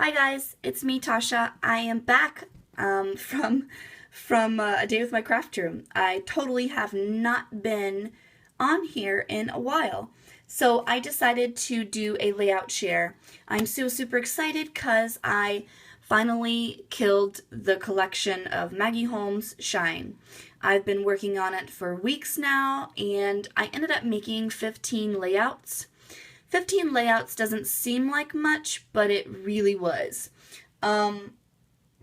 Hi guys, it's me Tasha. I am back from a day with my craft room. I totally have not been on here in a while. So I decided to do a layout share. I'm super excited because I finally killed the collection of Maggie Holmes Shine. I've been working on it for weeks now and I ended up making 15 layouts. 15 layouts doesn't seem like much, but it really was. Um,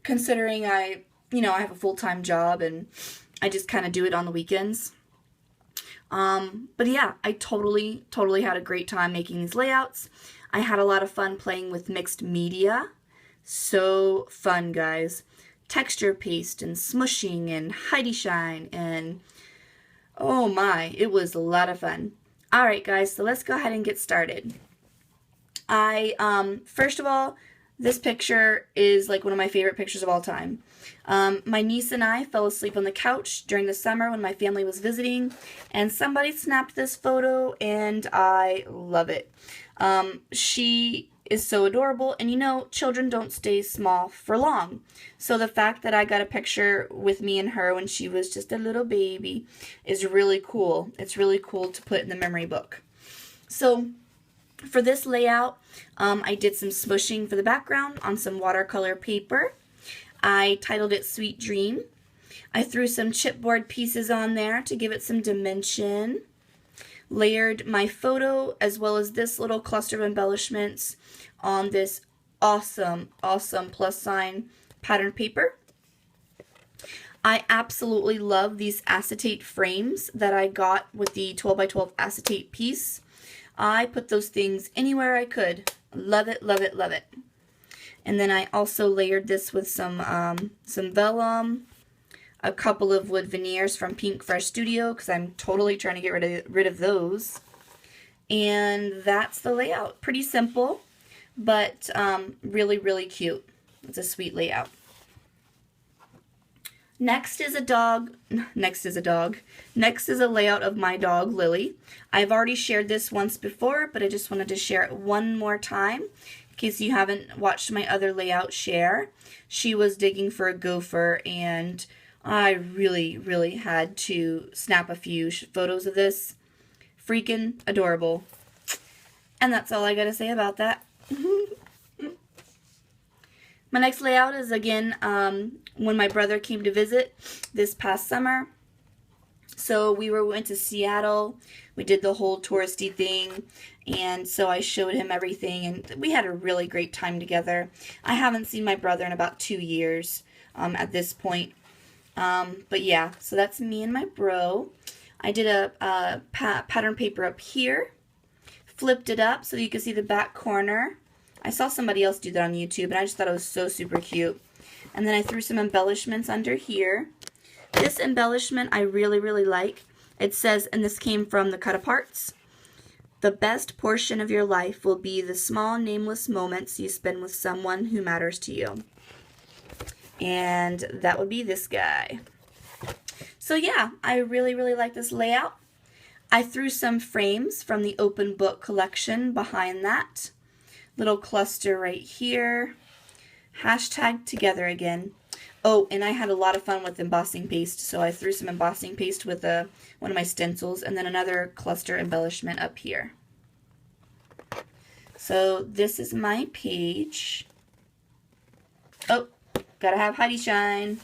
Considering I have a full-time job and I just kind of do it on the weekends. But yeah, I totally had a great time making these layouts. I had a lot of fun playing with mixed media. So fun, guys. Texture paste and smushing and Heidi Shine and oh my, it was a lot of fun. Alright guys, so let's go ahead and get started. First of all, this picture is like one of my favorite pictures of all time. My niece and I fell asleep on the couch during the summer when my family was visiting, and somebody snapped this photo, and I love it. She is so adorable, and you know, children don't stay small for long. So the fact that I got a picture with me and her when she was just a little baby is really cool. It's really cool to put in the memory book. So for this layout, I did some smushing for the background on some watercolor paper. I titled it Sweet Dream. I threw some chipboard pieces on there to give it some dimension. Layered my photo as well as this little cluster of embellishments on this awesome plus sign pattern paper. I absolutely love these acetate frames that I got with the 12 by 12 acetate piece. I put those things anywhere I could. Love it, love it, love it. And then I also layered this with some vellum, a couple of wood veneers from Pink Fresh Studio because I'm totally trying to get rid of those. And that's the layout. Pretty simple, but really cute. It's a sweet layout. Next is a layout of my dog, Lily. I've already shared this once before, but I just wanted to share it one more time in case you haven't watched my other layout share. She was digging for a gopher, and I really had to snap a few photos of this. Freaking adorable. And that's all I gotta say about that. My next layout is again when my brother came to visit this past summer. So we went to Seattle. We did the whole touristy thing, and so I showed him everything, and we had a really great time together. I haven't seen my brother in about 2 years at this point. But yeah, so that's me and my bro. I did a pattern paper up here, flipped it up so you can see the back corner. I saw somebody else do that on YouTube, and I just thought it was so super cute. And then I threw some embellishments under here. This embellishment I really like. It says, and this came from the Cut Aparts, the best portion of your life will be the small nameless moments you spend with someone who matters to you. And that would be this guy. So yeah, I really like this layout. I threw some frames from the open book collection behind that. Little cluster right here. Hashtag together again. Oh, and I had a lot of fun with embossing paste, so I threw some embossing paste with one of my stencils, and then another cluster embellishment up here. So this is my page. Oh, gotta have Heidi Shine.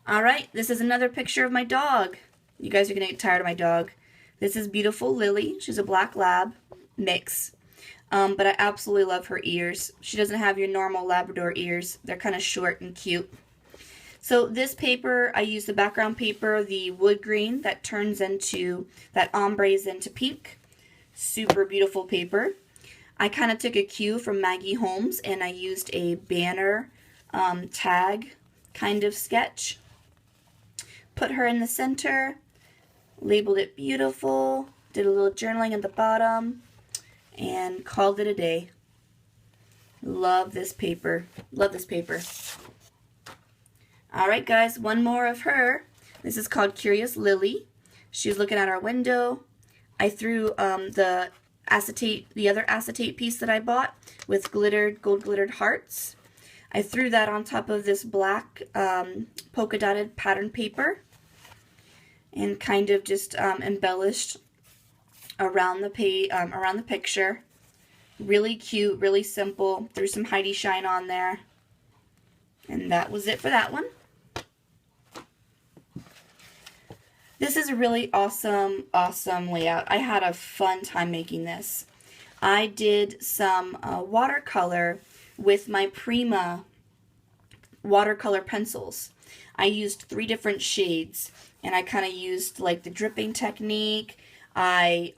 Alright, this is another picture of my dog. You guys are gonna get tired of my dog. This is beautiful Lily. She's a black lab mix. But I absolutely love her ears. She doesn't have your normal Labrador ears. They're kind of short and cute. So this paper, I use the background paper, the wood green that turns into, that ombres into pink. Super beautiful paper. I kind of took a cue from Maggie Holmes and I used a banner tag kind of sketch. Put her in the center, labeled it beautiful, did a little journaling at the bottom, and called it a day. Love this paper. Love this paper. Alright guys, one more of her. This is called Curious Lily. She's looking at our window. I threw the acetate, the other acetate piece that I bought with glittered, gold glittered hearts. I threw that on top of this black polka dotted pattern paper and kind of just embellished around the picture. Really cute, really simple. Threw some Heidi Shine on there. And that was it for that one. This is a really awesome layout. I had a fun time making this. I did some watercolor with my Prima watercolor pencils. I used 3 different shades, and I kind of used like the dripping technique. I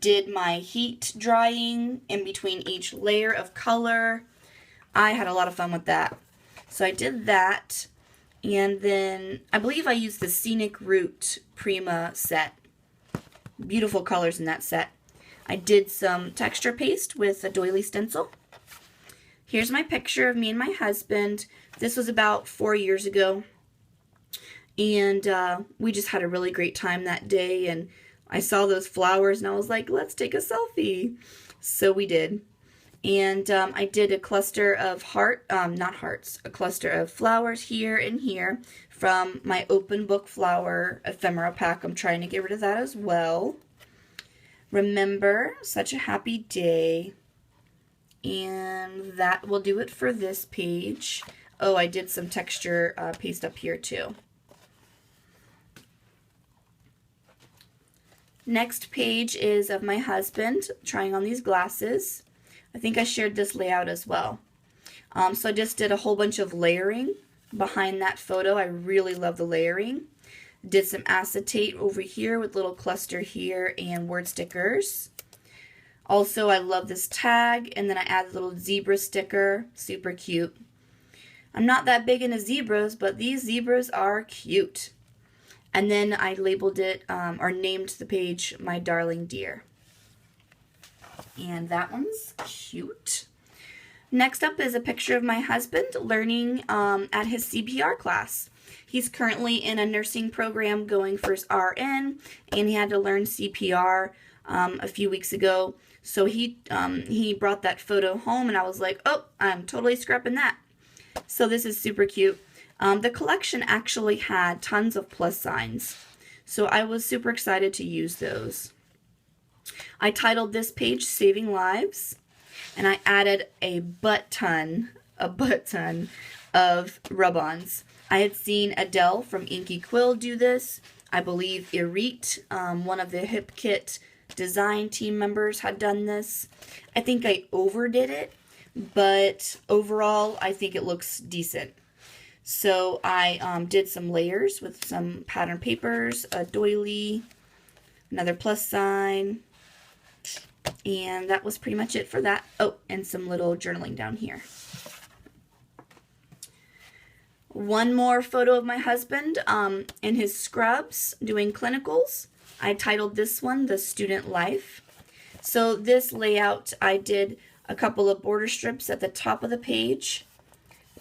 did my heat drying in between each layer of color. I had a lot of fun with that. So I did that, and then I believe I used the Scenic Route Prima set. Beautiful colors in that set. I did some texture paste with a doily stencil. Here's my picture of me and my husband. This was about 4 years ago, and we just had a really great time that day, and I saw those flowers and I was like, let's take a selfie. So we did. And I did a cluster of a cluster of flowers here and here from my open book flower ephemera pack. I'm trying to get rid of that as well. Remember, such a happy day. And that will do it for this page. Oh, I did some texture paste up here too. Next page is of my husband trying on these glasses. I think I shared this layout as well. So I just did a whole bunch of layering behind that photo. I really love the layering. Did some acetate over here with little cluster here and word stickers. Also, I love this tag, and then I added a little zebra sticker. Super cute. I'm not that big into zebras, but these zebras are cute. And then I labeled it, or named the page, My Darling Dear. And that one's cute. Next up is a picture of my husband learning at his CPR class. He's currently in a nursing program going for his RN, and he had to learn CPR a few weeks ago. So he brought that photo home, and I was like, oh, I'm totally scrapping that. So this is super cute. The collection actually had tons of plus signs, so I was super excited to use those. I titled this page Saving Lives, and I added a butt ton of rub-ons. I had seen Adele from Inky Quill do this. I believe Irit, one of the Hip Kit design team members, had done this. I think I overdid it, but overall I think it looks decent. So I did some layers with some pattern papers, a doily, another plus sign, and that was pretty much it for that. Oh, and some little journaling down here. One more photo of my husband in his scrubs doing clinicals. I titled this one The Student Life. So this layout, I did a couple of border strips at the top of the page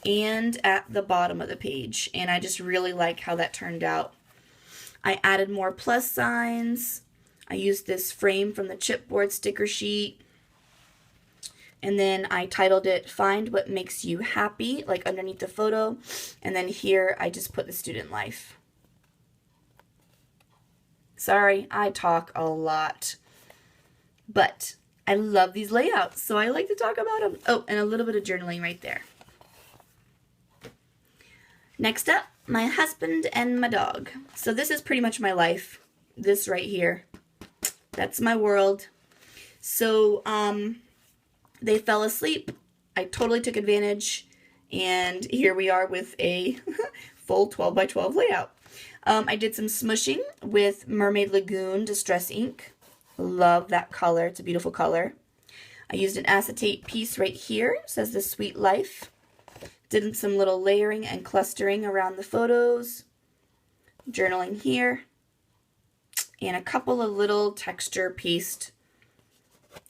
and at the bottom of the page, and I just really like how that turned out. I added more plus signs. I used this frame from the chipboard sticker sheet, and then I titled it Find What Makes You Happy, like underneath the photo, and then here I just put the student life. Sorry, I talk a lot, but I love these layouts, so I like to talk about them. Oh, and a little bit of journaling right there. Next up, my husband and my dog. So this is pretty much my life. This right here. That's my world. So they fell asleep. I totally took advantage. And here we are with a full 12 by 12 layout. I did some smushing with Mermaid Lagoon Distress ink. Love that color. It's a beautiful color. I used an acetate piece right here. It says The Sweet Life. Did some little layering and clustering around the photos. Journaling here. And a couple of little texture paste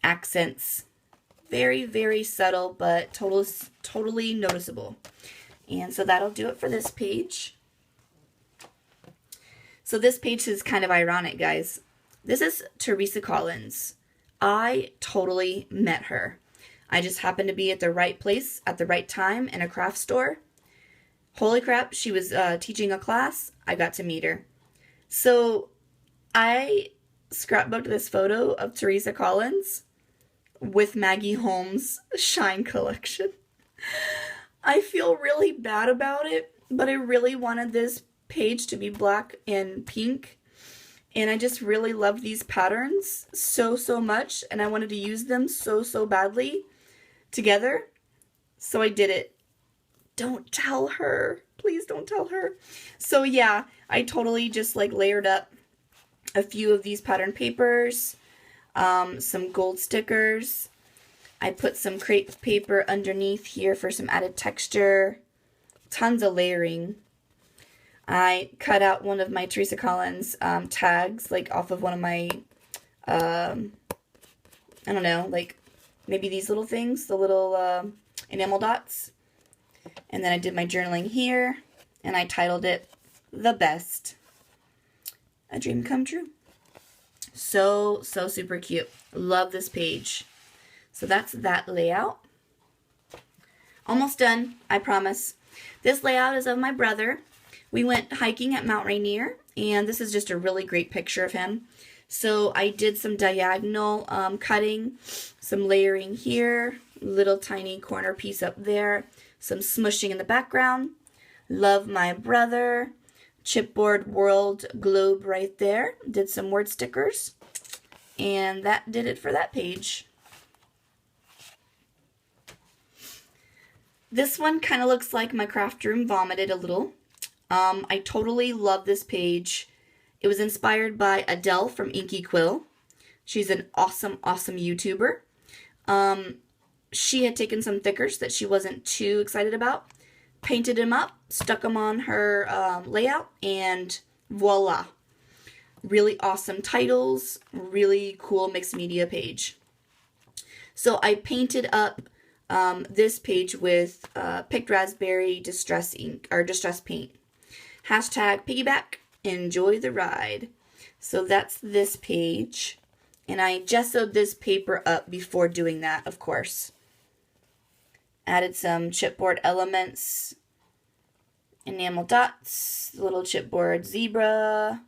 accents. Very, very subtle, but totally noticeable. And so that'll do it for this page. So this page is kind of ironic, guys. This is Teresa Collins. I totally met her. I just happened to be at the right place at the right time in a craft store. Holy crap, she was teaching a class. I got to meet her. So I scrapbooked this photo of Teresa Collins with Maggie Holmes' Shine collection. I feel really bad about it, but I really wanted this page to be black and pink. And I just really love these patterns so, so much. And I wanted to use them so, so badly together. So I did it. Don't tell her. Please don't tell her. So yeah, I totally just like layered up a few of these pattern papers, some gold stickers. I put some crepe paper underneath here for some added texture. Tons of layering. I cut out one of my Teresa Collins tags, like off of one of my, I don't know, like maybe these little things, the little enamel dots. And then I did my journaling here, and I titled it, The Best. A dream come true. So, so super cute. Love this page. So that's that layout. Almost done, I promise. This layout is of my brother. We went hiking at Mount Rainier, and this is just a really great picture of him. So I did some diagonal cutting, some layering here, little tiny corner piece up there, some smushing in the background. Love my brother. Chipboard world globe right there. Did some word stickers. And that did it for that page. This one kind of looks like my craft room vomited a little. I totally love this page. It was inspired by Adele from Inky Quill. She's an awesome, awesome YouTuber. She had taken some thickers that she wasn't too excited about, painted them up, stuck them on her layout, and voila. Really awesome titles, really cool mixed media page. So I painted up this page with Picked Raspberry Distress ink, or Distress paint. Hashtag piggyback, enjoy the ride. So that's this page. And I gessoed this paper up before doing that, of course. Added some chipboard elements, enamel dots, little chipboard zebra,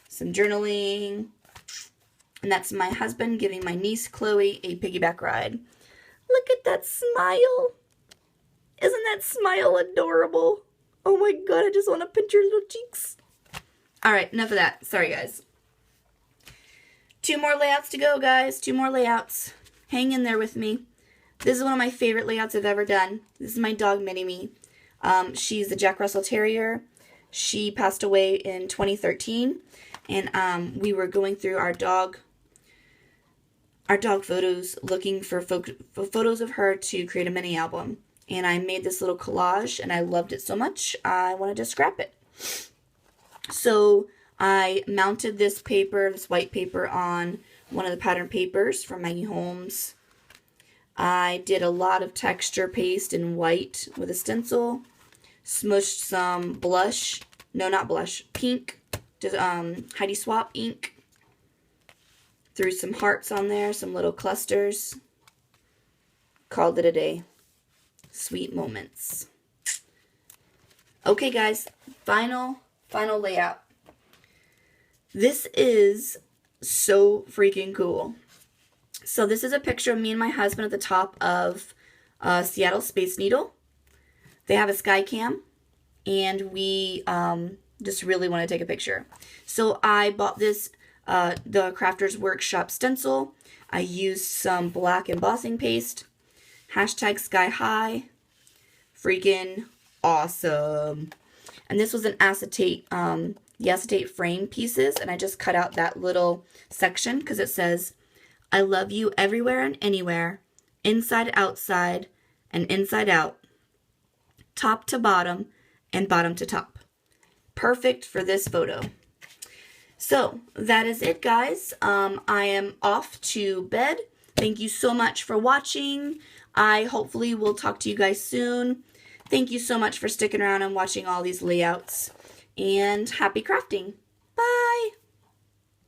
some journaling. And that's my husband giving my niece Chloe a piggyback ride. Look at that smile. Isn't that smile adorable? Oh my god, I just want to pinch your little cheeks. Alright, enough of that. Sorry, guys. 2 more layouts to go, guys. 2 more layouts. Hang in there with me. This is one of my favorite layouts I've ever done. This is my dog, Mini-Me. She's a Jack Russell Terrier. She passed away in 2013. And we were going through our dog photos, looking for photos of her to create a mini album. And I made this little collage, and I loved it so much, I wanted to scrap it. So I mounted this paper, this white paper, on one of the pattern papers from Maggie Holmes. I did a lot of texture paste in white with a stencil. Smushed some blush, no, not blush, pink, just Heidi Swapp ink. Threw some hearts on there, some little clusters. Called it a day. Sweet moments. Okay, guys, final layout. This is so freaking cool. So this is a picture of me and my husband at the top of Seattle Space Needle. They have a sky cam, and we just really want to take a picture. So I bought this, the Crafters Workshop stencil. I used some black embossing paste. Hashtag sky high. Freaking awesome. And this was an acetate, the acetate frame pieces, and I just cut out that little section because it says, I love you everywhere and anywhere, inside, outside, and inside out, top to bottom, and bottom to top. Perfect for this photo. So that is it, guys. I am off to bed. Thank you so much for watching. I hopefully will talk to you guys soon. Thank you so much for sticking around and watching all these layouts. And happy crafting. Bye!